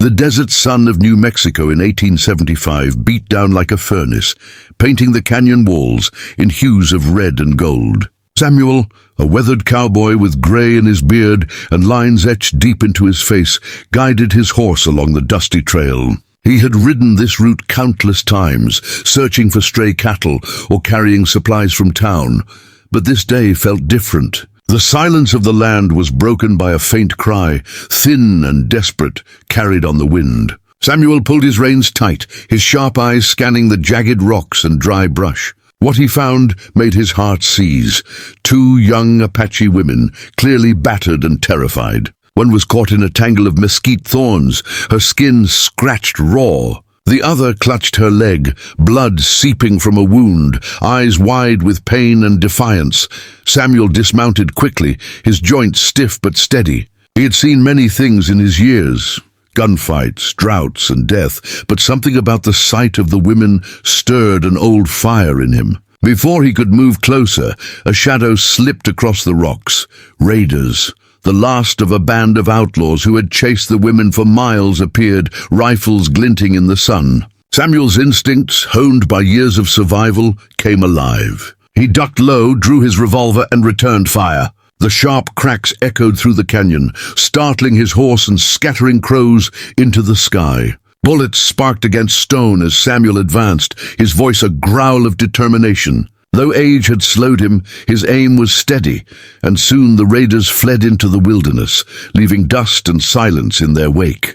The desert sun of New Mexico in 1875 beat down like a furnace, painting the canyon walls in hues of red and gold. Samuel, a weathered cowboy with gray in his beard and lines etched deep into his face, guided his horse along the dusty trail. He had ridden this route countless times, searching for stray cattle or carrying supplies from town, but this day felt different. The silence of the land was broken by a faint cry, thin and desperate, carried on the wind. Samuel pulled his reins tight, his sharp eyes scanning the jagged rocks and dry brush. What he found made his heart seize. 2 young Apache women, clearly battered and terrified. One was caught in a tangle of mesquite thorns, her skin scratched raw. The other clutched her leg, blood seeping from a wound, eyes wide with pain and defiance. Samuel dismounted quickly, his joints stiff but steady. He had seen many things in his years, gunfights, droughts, and death, but something about the sight of the women stirred an old fire in him. Before he could move closer, a shadow slipped across the rocks. Raiders, the last of a band of outlaws who had chased the women for miles, appeared, rifles glinting in the sun. Samuel's instincts, honed by years of survival, came alive. He ducked low, drew his revolver, and returned fire. The sharp cracks echoed through the canyon, startling his horse and scattering crows into the sky. Bullets sparked against stone as Samuel advanced, his voice a growl of determination. Though age had slowed him, his aim was steady, and soon the raiders fled into the wilderness, leaving dust and silence in their wake.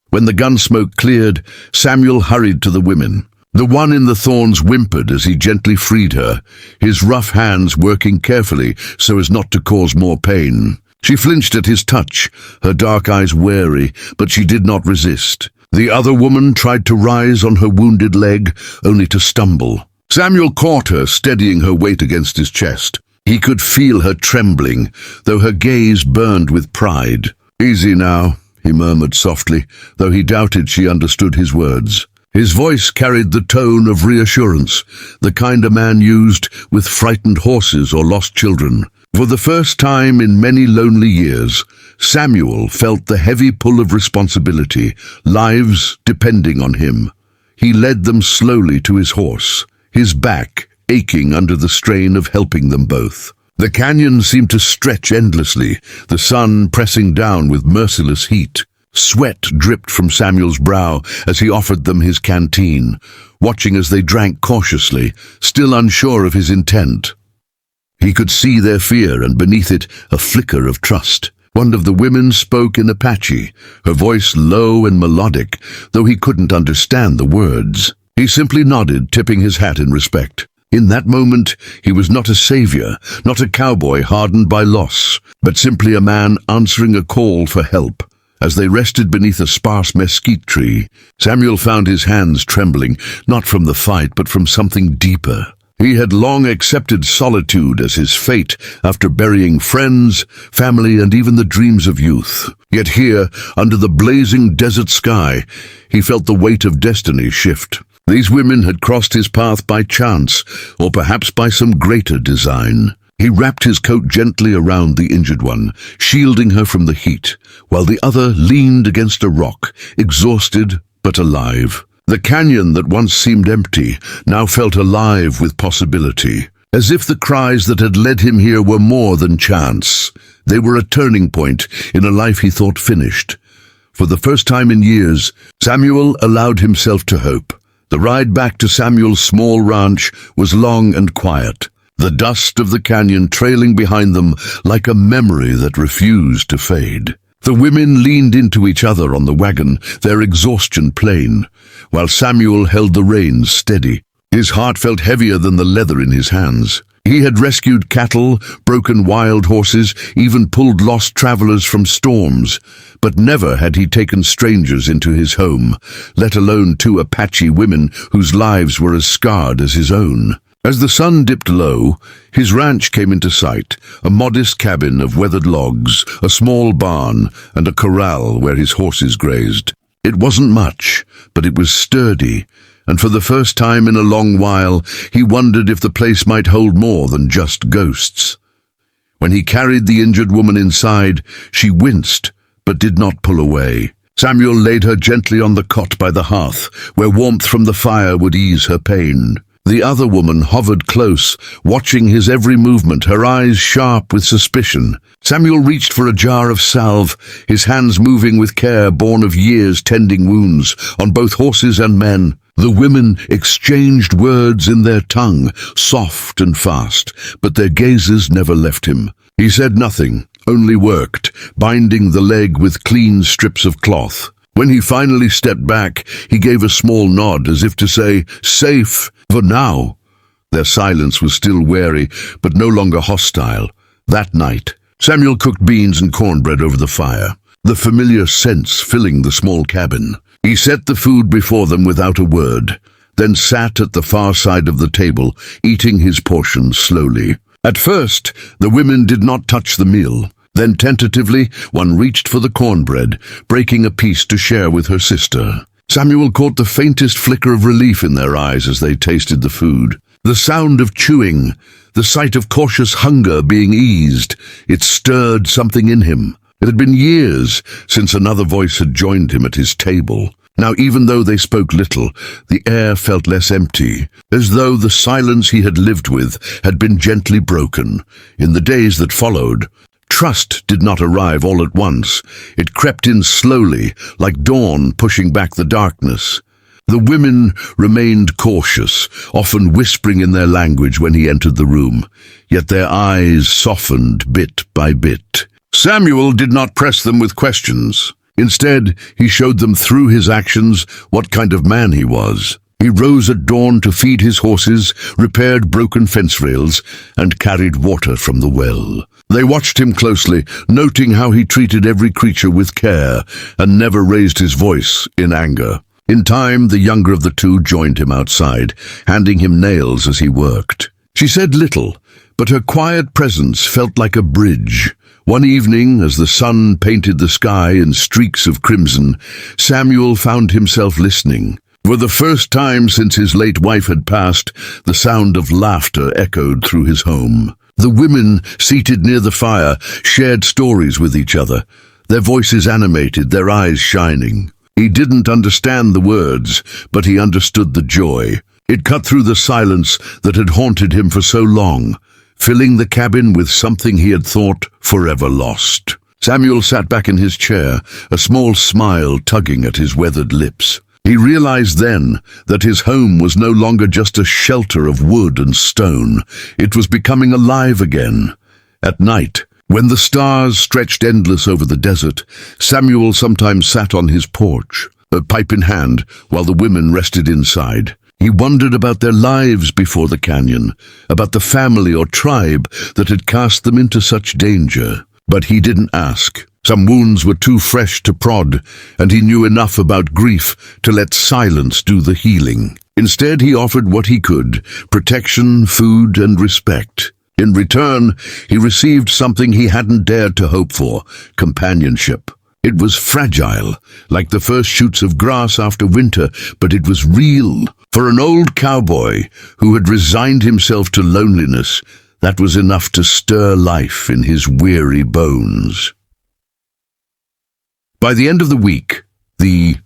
When the gun smoke cleared, Samuel hurried to the women. The one in the thorns whimpered as he gently freed her, his rough hands working carefully so as not to cause more pain. She flinched at his touch, her dark eyes wary, but she did not resist. The other woman tried to rise on her wounded leg, only to stumble. Samuel caught her, steadying her weight against his chest. He could feel her trembling, though her gaze burned with pride. "Easy now," he murmured softly, though he doubted she understood his words. His voice carried the tone of reassurance, the kind a man used with frightened horses or lost children. For the first time in many lonely years, Samuel felt the heavy pull of responsibility, lives depending on him. He led them slowly to his horse, his back aching under the strain of helping them both. The canyon seemed to stretch endlessly, the sun pressing down with merciless heat. Sweat dripped from Samuel's brow as he offered them his canteen, watching as they drank cautiously, still unsure of his intent. He could see their fear, and beneath it a flicker of trust. One of the women spoke in Apache, her voice low and melodic, though he couldn't understand the words. He simply nodded, tipping his hat in respect. In that moment, he was not a savior, not a cowboy hardened by loss, but simply a man answering a call for help. As they rested beneath a sparse mesquite tree, Samuel found his hands trembling, not from the fight, but from something deeper. He had long accepted solitude as his fate after burying friends, family, and even the dreams of youth. Yet here, under the blazing desert sky, he felt the weight of destiny shift. These women had crossed his path by chance, or perhaps by some greater design. He wrapped his coat gently around the injured one, shielding her from the heat, while the other leaned against a rock, exhausted but alive. The canyon that once seemed empty now felt alive with possibility, as if the cries that had led him here were more than chance. They were a turning point in a life he thought finished. For the first time in years, Samuel allowed himself to hope. The ride back to Samuel's small ranch was long and quiet, the dust of the canyon trailing behind them like a memory that refused to fade. The women leaned into each other on the wagon, their exhaustion plain, while Samuel held the reins steady. His heart felt heavier than the leather in his hands. He had rescued cattle, broken wild horses, even pulled lost travelers from storms, but never had he taken strangers into his home, let alone 2 Apache women whose lives were as scarred as his own. As the sun dipped low, his ranch came into sight, a modest cabin of weathered logs, a small barn, and a corral where his horses grazed. It wasn't much, but it was sturdy, and for the first time in a long while, he wondered if the place might hold more than just ghosts. When he carried the injured woman inside, she winced, but did not pull away. Samuel laid her gently on the cot by the hearth, where warmth from the fire would ease her pain. The other woman hovered close, watching his every movement, her eyes sharp with suspicion. Samuel reached for a jar of salve, his hands moving with care born of years tending wounds on both horses and men. The women exchanged words in their tongue, soft and fast, but their gazes never left him. He said nothing, only worked, binding the leg with clean strips of cloth. When he finally stepped back, he gave a small nod as if to say, "Safe for now." Their silence was still wary, but no longer hostile. That night, Samuel cooked beans and cornbread over the fire, the familiar scents filling the small cabin. He set the food before them without a word, then sat at the far side of the table, eating his portion slowly. At first, the women did not touch the meal. Then tentatively, one reached for the cornbread, breaking a piece to share with her sister. Samuel caught the faintest flicker of relief in their eyes as they tasted the food. The sound of chewing, the sight of cautious hunger being eased, it stirred something in him. It had been years since another voice had joined him at his table. Now, even though they spoke little, the air felt less empty, as though the silence he had lived with had been gently broken. In the days that followed, trust did not arrive all at once. It crept in slowly, like dawn pushing back the darkness. The women remained cautious, often whispering in their language when he entered the room, yet their eyes softened bit by bit. Samuel did not press them with questions. Instead, he showed them through his actions what kind of man he was. He rose at dawn to feed his horses, repaired broken fence rails, and carried water from the well. They watched him closely, noting how he treated every creature with care and never raised his voice in anger. In time, the younger of the two joined him outside, handing him nails as he worked. She said little, but her quiet presence felt like a bridge. One evening, as the sun painted the sky in streaks of crimson, Samuel found himself listening. For the first time since his late wife had passed, the sound of laughter echoed through his home. The women, seated near the fire, shared stories with each other, their voices animated, their eyes shining. He didn't understand the words, but he understood the joy. It cut through the silence that had haunted him for so long, filling the cabin with something he had thought forever lost. Samuel sat back in his chair, a small smile tugging at his weathered lips. He realized then that his home was no longer just a shelter of wood and stone. It was becoming alive again. At night, when the stars stretched endless over the desert, Samuel sometimes sat on his porch, a pipe in hand, while the women rested inside. He wondered about their lives before the canyon, about the family or tribe that had cast them into such danger. But he didn't ask. Some wounds were too fresh to prod, and he knew enough about grief to let silence do the healing. Instead, he offered what he could: protection, food, and respect. In return, he received something he hadn't dared to hope for: companionship. It was fragile, like the first shoots of grass after winter, but it was real. For an old cowboy who had resigned himself to loneliness, that was enough to stir life in his weary bones. By the end of the week, the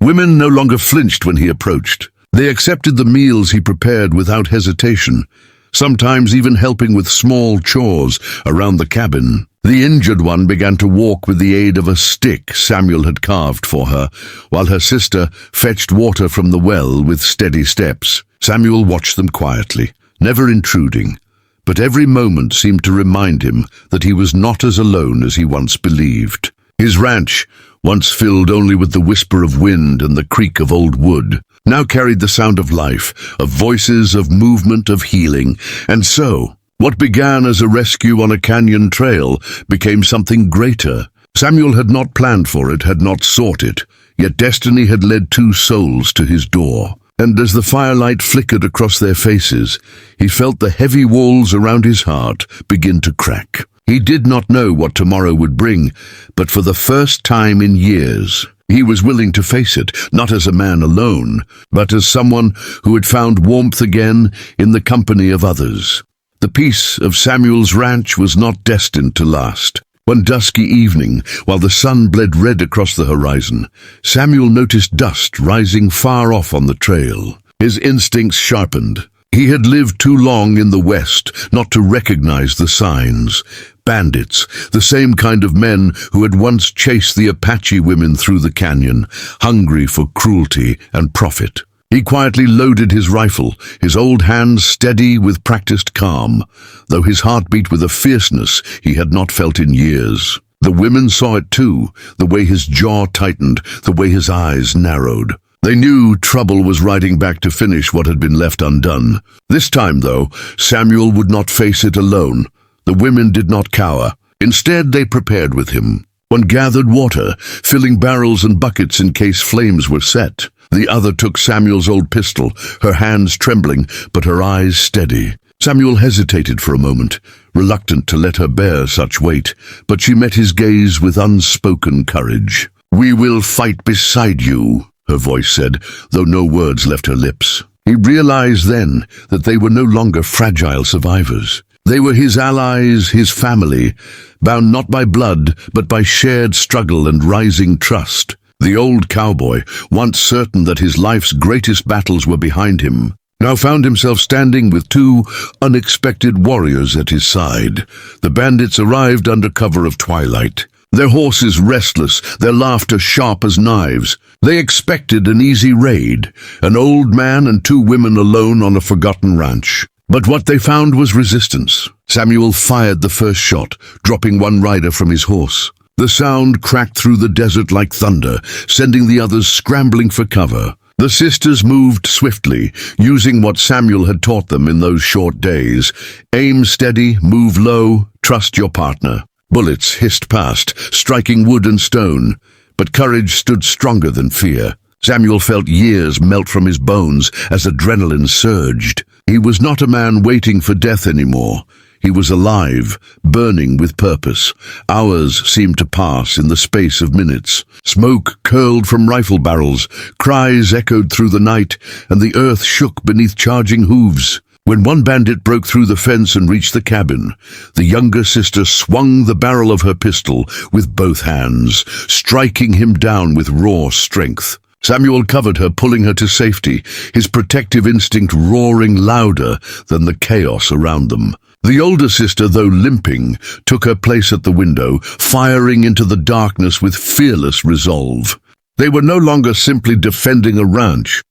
women no longer flinched when he approached. They accepted the meals he prepared without hesitation, sometimes even helping with small chores around the cabin. The injured one began to walk with the aid of a stick Samuel had carved for her, while her sister fetched water from the well with steady steps. Samuel watched them quietly, never intruding, but every moment seemed to remind him that he was not as alone as he once believed. His ranch, once filled only with the whisper of wind and the creak of old wood, now carried the sound of life, of voices, of movement, of healing. And so, what began as a rescue on a canyon trail became something greater. Samuel had not planned for it, had not sought it, yet destiny had led two souls to his door. And as the firelight flickered across their faces, he felt the heavy walls around his heart begin to crack. He did not know what tomorrow would bring, but for the first time in years, he was willing to face it, not as a man alone, but as someone who had found warmth again in the company of others. The peace of Samuel's ranch was not destined to last. One dusky evening, while the sun bled red across the horizon, Samuel noticed dust rising far off on the trail. His instincts sharpened. He had lived too long in the West not to recognize the signs. Bandits, the same kind of men who had once chased the Apache women through the canyon, hungry for cruelty and profit. He quietly loaded his rifle, his old hands steady with practiced calm, though his heart beat with a fierceness he had not felt in years. The women saw it too, the way his jaw tightened, the way his eyes narrowed. They knew trouble was riding back to finish what had been left undone. This time, though, Samuel would not face it alone. The women did not cower. Instead, they prepared with him. One gathered water, filling barrels and buckets in case flames were set. The other took Samuel's old pistol, her hands trembling, but her eyes steady. Samuel hesitated for a moment, reluctant to let her bear such weight, but she met his gaze with unspoken courage. "We will fight beside you," her voice said, though no words left her lips. He realized then that they were no longer fragile survivors. They were his allies, his family, bound not by blood, but by shared struggle and rising trust. The old cowboy, once certain that his life's greatest battles were behind him, now found himself standing with two unexpected warriors at his side. The bandits arrived under cover of twilight, their horses restless, their laughter sharp as knives. They expected an easy raid, an old man and two women alone on a forgotten ranch. But what they found was resistance. Samuel fired the first shot, dropping one rider from his horse. The sound cracked through the desert like thunder, sending the others scrambling for cover. The sisters moved swiftly, using what Samuel had taught them in those short days. Aim steady, move low, trust your partner. Bullets hissed past, striking wood and stone, but courage stood stronger than fear. Samuel felt years melt from his bones as adrenaline surged. He was not a man waiting for death anymore. He was alive, burning with purpose. Hours seemed to pass in the space of minutes. Smoke curled from rifle barrels, cries echoed through the night, and the earth shook beneath charging hooves. When one bandit broke through the fence and reached the cabin, the younger sister swung the barrel of her pistol with both hands, striking him down with raw strength. Samuel covered her, pulling her to safety, his protective instinct roaring louder than the chaos around them. The older sister, though limping, took her place at the window, firing into the darkness with fearless resolve. They were no longer simply defending a ranch.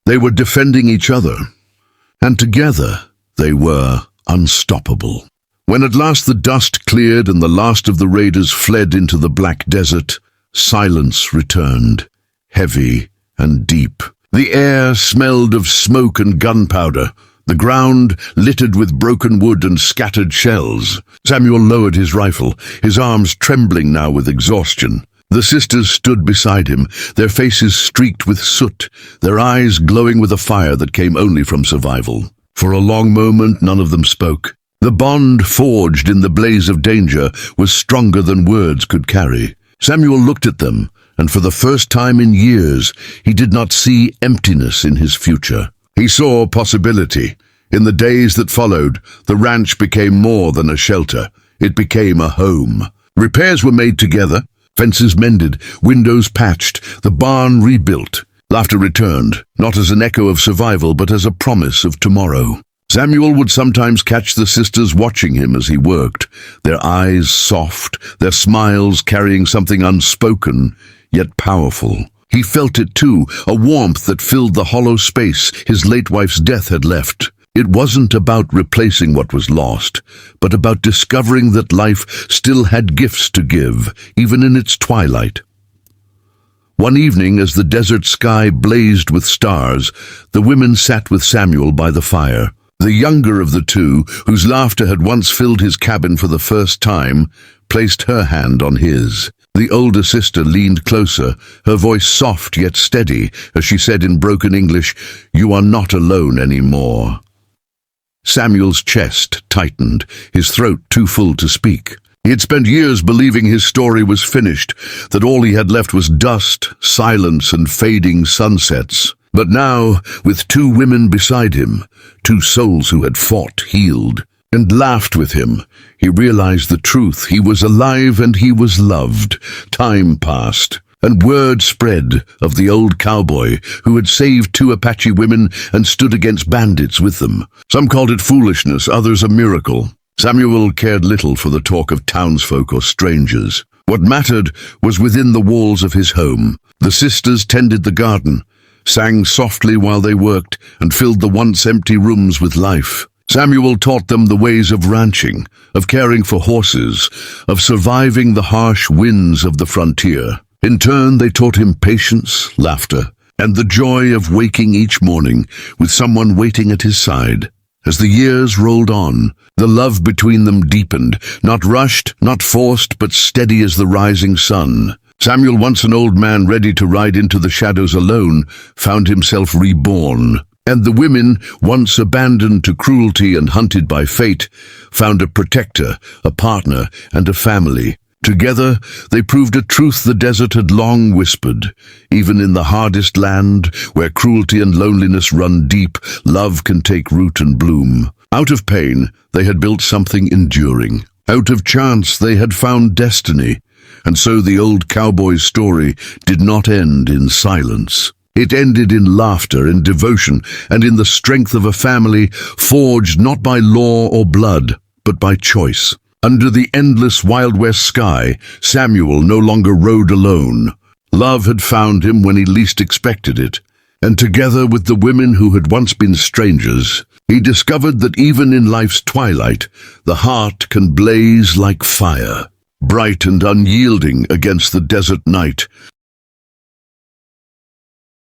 They were defending each other. And together, they were unstoppable. When at last the dust cleared and the last of the raiders fled into the black desert, silence returned, heavy and deep. The air smelled of smoke and gunpowder, the ground littered with broken wood and scattered shells. Samuel lowered his rifle, his arms trembling now with exhaustion. The sisters stood beside him, their faces streaked with soot, their eyes glowing with a fire that came only from survival. For a long moment, none of them spoke. The bond forged in the blaze of danger was stronger than words could carry. Samuel looked at them, and for the first time in years, he did not see emptiness in his future. He saw possibility. In the days that followed, the ranch became more than a shelter. It became a home. Repairs were made together, fences mended, windows patched, the barn rebuilt. Laughter returned, not as an echo of survival, but as a promise of tomorrow. Samuel would sometimes catch the sisters watching him as he worked, their eyes soft, their smiles carrying something unspoken, yet powerful. He felt it too, a warmth that filled the hollow space his late wife's death had left. It wasn't about replacing what was lost, but about discovering that life still had gifts to give, even in its twilight. One evening, as the desert sky blazed with stars, the women sat with Samuel by the fire. The younger of the two, whose laughter had once filled his cabin for the first time, placed her hand on his. The older sister leaned closer, her voice soft yet steady, as she said in broken English, "You are not alone anymore." Samuel's chest tightened, his throat too full to speak. He had spent years believing his story was finished, that all he had left was dust, silence, and fading sunsets. But now, with two women beside him, two souls who had fought, healed, and laughed with him. He realized the truth. He was alive and he was loved. Time passed, and word spread of the old cowboy who had saved 2 Apache women and stood against bandits with them. Some called it foolishness, others a miracle. Samuel cared little for the talk of townsfolk or strangers. What mattered was within the walls of his home. The sisters tended the garden, sang softly while they worked, and filled the once empty rooms with life. Samuel taught them the ways of ranching, of caring for horses, of surviving the harsh winds of the frontier. In turn, they taught him patience, laughter, and the joy of waking each morning with someone waiting at his side. As the years rolled on, the love between them deepened, not rushed, not forced, but steady as the rising sun. Samuel, once an old man ready to ride into the shadows alone, found himself reborn. And the women, once abandoned to cruelty and hunted by fate, found a protector, a partner, and a family. Together, they proved a truth the desert had long whispered. Even in the hardest land, where cruelty and loneliness run deep, love can take root and bloom. Out of pain, they had built something enduring. Out of chance, they had found destiny. And so the old cowboy's story did not end in silence. It ended in laughter, in devotion, and in the strength of a family forged not by law or blood, but by choice. Under the endless Wild West sky, Samuel no longer rode alone. Love had found him when he least expected it, and together with the women who had once been strangers, he discovered that even in life's twilight, the heart can blaze like fire. Bright and unyielding against the desert night,